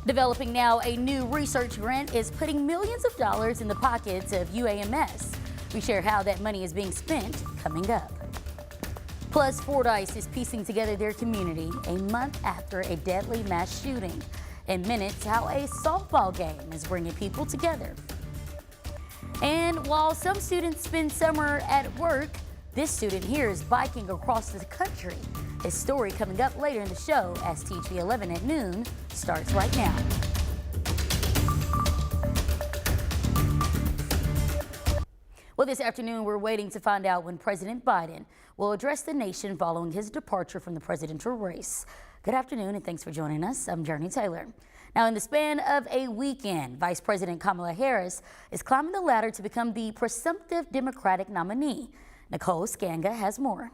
Developing now, a new research grant is putting millions of dollars in the pockets of UAMS. We share how that money is being spent coming up. Plus, Fordyce is piecing together their community a month after a deadly mass shooting. In minutes, how a softball game is bringing people together. And while some students spend summer at work, this student here is biking across the country. His story coming up later in the show as TV 11 at noon starts right now. Well, this afternoon, we're waiting to find out when President Biden will address the nation following his departure from the presidential race. Good afternoon, and thanks for joining us. I'm Jurnee Taylor. Now, in the span of a weekend, Vice President Kamala Harris is climbing the ladder to become the presumptive Democratic nominee. Nicole Skanga has more.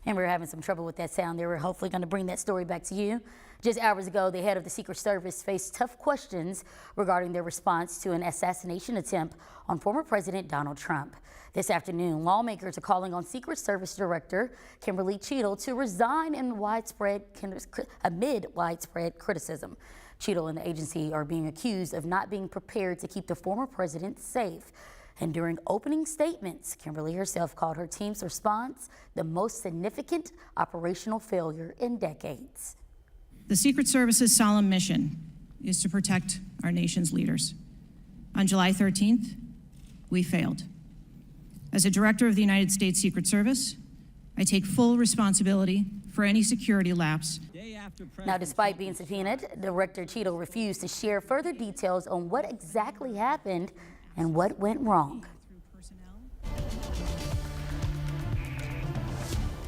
And we're having some trouble with that sound there. We're hopefully going to bring that story back to you. Just hours ago, the head of the Secret Service faced tough questions regarding their response to an assassination attempt on former President Donald Trump. This afternoon, lawmakers are calling on Secret Service Director Kimberly Cheadle to resign amid widespread criticism. Cheadle and the agency are being accused of not being prepared to keep the former president safe. And during opening statements, Kimberly herself called her team's response the most significant operational failure in decades. The Secret Service's solemn mission is to protect our nation's leaders. On July 13th, we failed. As a director of the United States Secret Service, I take full responsibility for any security lapse. Now, despite being subpoenaed, Director Cheadle refused to share further details on what exactly happened and what went wrong.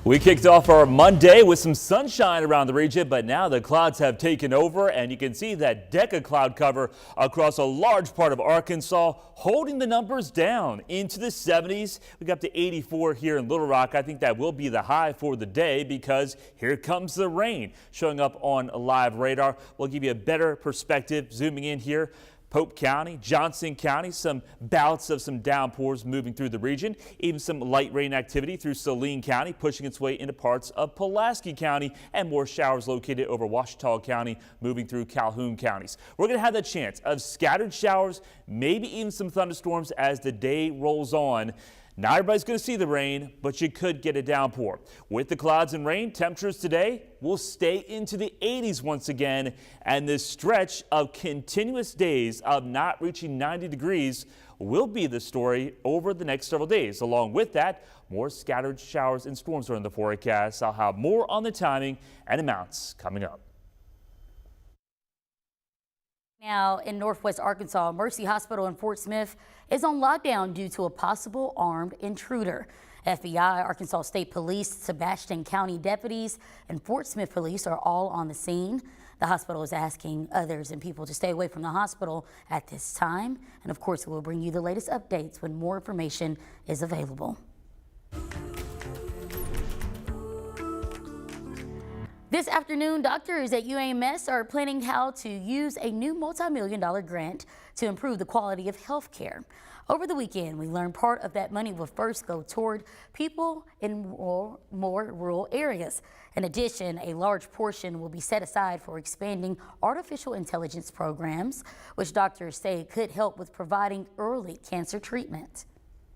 We kicked off our Monday with some sunshine around the region, but now the clouds have taken over, and you can see that deca cloud cover across a large part of Arkansas, holding the numbers down into the 70s. We got up to 84 here in Little Rock. I think that will be the high for the day because here comes the rain showing up on live radar. We'll give you a better perspective zooming in here. Pope County, Johnson County, some bouts of some downpours moving through the region, even some light rain activity through Saline County, pushing its way into parts of Pulaski County, and more showers located over Ouachita County, moving through Calhoun counties. We're going to have the chance of scattered showers, maybe even some thunderstorms as the day rolls on. Not everybody's going to see the rain, but you could get a downpour. With the clouds and rain, temperatures today will stay into the 80s once again, and this stretch of continuous days of not reaching 90 degrees will be the story over the next several days. Along with that, more scattered showers and storms are in the forecast. I'll have more on the timing and amounts coming up. Now, in Northwest Arkansas, Mercy Hospital in Fort Smith is on lockdown due to a possible armed intruder. FBI, Arkansas State Police, Sebastian County deputies, and Fort Smith police are all on the scene. The hospital is asking others and people to stay away from the hospital at this time. And of course, we'll bring you the latest updates when more information is available. This afternoon, doctors at UAMS are planning how to use a new multi-million-dollar grant to improve the quality of health care. Over the weekend, we learned part of that money will first go toward people in more rural areas. In addition, a large portion will be set aside for expanding artificial intelligence programs, which doctors say could help with providing early cancer treatment.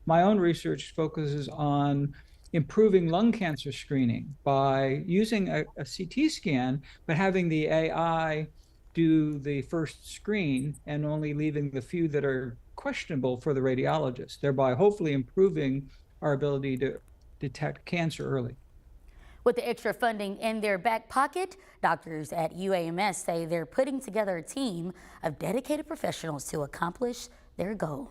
My own research focuses on improving lung cancer screening by using a CT scan, but having the AI do the first screen and only leaving the few that are questionable for the radiologist, thereby hopefully improving our ability to detect cancer early. With the extra funding in their back pocket, doctors at UAMS say they're putting together a team of dedicated professionals to accomplish their goal.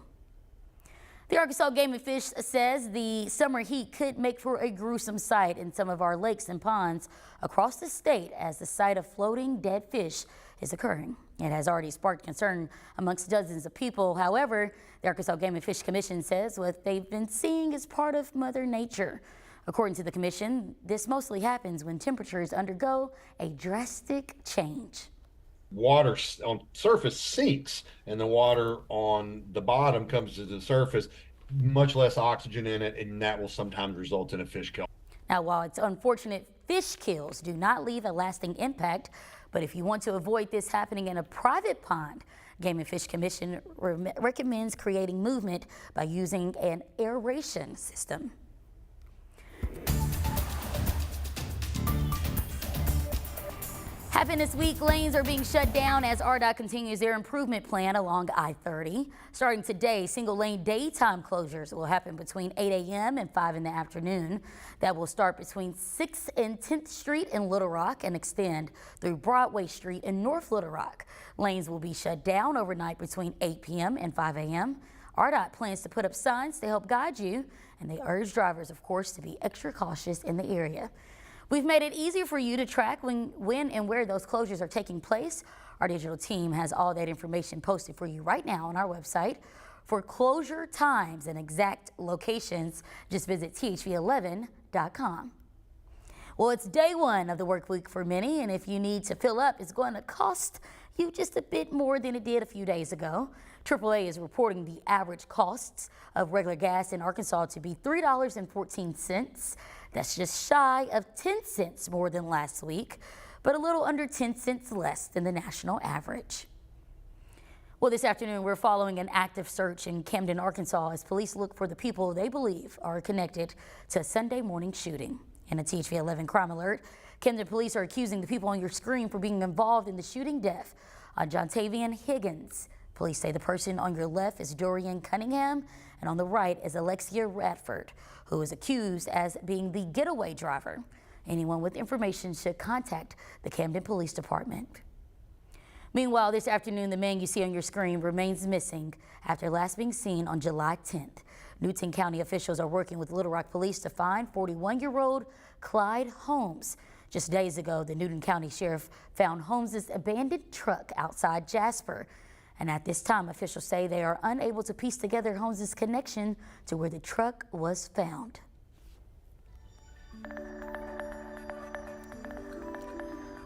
The Arkansas Game and Fish says the summer heat could make for a gruesome sight in some of our lakes and ponds across the state as the sight of floating dead fish is occurring. It has already sparked concern amongst dozens of people. However, the Arkansas Game and Fish Commission says what they've been seeing is part of Mother Nature. According to the commission, this mostly happens when temperatures undergo a drastic change. water on surface sinks and the water on the bottom comes to the surface, much less oxygen in it, and that will sometimes result in a fish kill. Now, while it's unfortunate, fish kills do not leave a lasting impact. But if you want to avoid this happening in a private pond, Game and Fish Commission recommends creating movement by using an aeration system. Happiness Week lanes are being shut down as RDOT continues their improvement plan along I-30. Starting today, single lane daytime closures will happen between 8 a.m. and 5 in the afternoon. That will start between 6th and 10th Street in Little Rock and extend through Broadway Street in North Little Rock. Lanes will be shut down overnight between 8 p.m. and 5 a.m. RDOT plans to put up signs to help guide you, and they urge drivers, of course, to be extra cautious in the area. We've made it easier for you to track when and where those closures are taking place. Our digital team has all that information posted for you right now on our website. For closure times and exact locations, just visit thv11.com. Well, it's day one of the work week for many, and if you need to fill up, it's going to cost you just a bit more than it did a few days ago. AAA is reporting the average costs of regular gas in Arkansas to be $3.14. That's just shy of 10 cents more than last week, but a little under 10 cents less than the national average. Well, this afternoon, we're following an active search in Camden, Arkansas, as police look for the people they believe are connected to a Sunday morning shooting. In a TV11 crime alert, Camden police are accusing the people on your screen for being involved in the shooting death on Jontavian Higgins. Police say the person on your left is Dorian Cunningham, and on the right is Alexia Radford, who is accused as being the getaway driver. Anyone with information should contact the Camden Police Department. Meanwhile, this afternoon, the man you see on your screen remains missing after last being seen on July 10th. Newton County officials are working with Little Rock Police to find 41-year-old Clyde Holmes. Just days ago, the Newton County Sheriff found Holmes' abandoned truck outside Jasper. And at this time, officials say they are unable to piece together Holmes' connection to where the truck was found.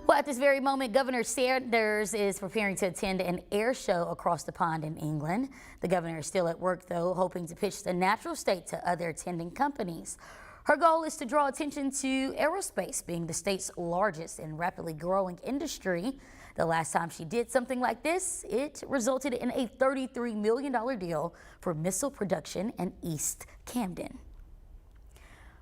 Well, at this very moment, Governor Sanders is preparing to attend an air show across the pond in England. The governor is still at work, though, hoping to pitch the natural state to other attending companies. Her goal is to draw attention to aerospace being the state's largest and rapidly growing industry. The last time she did something like this, it resulted in a $33 million deal for missile production in East Camden.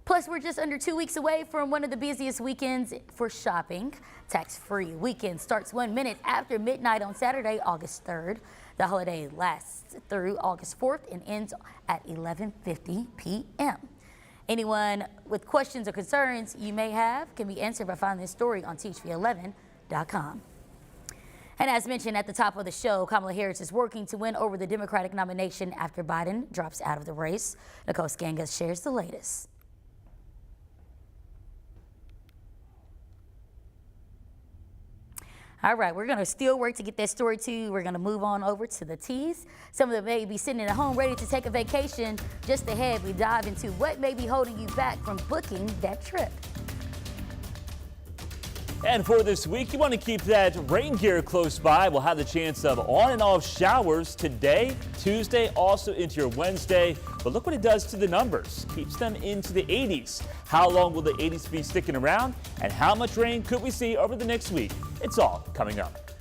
Plus, we're just under 2 weeks away from one of the busiest weekends for shopping. Tax-free weekend starts 1 minute after midnight on Saturday, August 3rd. The holiday lasts through August 4th and ends at 11:50 p.m. Anyone with questions or concerns you may have can be answered by finding this story on TV11.com. And as mentioned at the top of the show, Kamala Harris is working to win over the Democratic nomination after Biden drops out of the race. Nicole Skangas shares the latest. All right, we're going to still work to get that story to you. We're going to move on over to the teas. Some of them may be sitting at home ready to take a vacation. Just ahead, we dive into what may be holding you back from booking that trip. And for this week, you want to keep that rain gear close by. We'll have the chance of on and off showers today, Tuesday, also into your Wednesday. But look what it does to the numbers. Keeps them into the 80s. How long will the 80s be sticking around? And how much rain could we see over the next week? It's all coming up.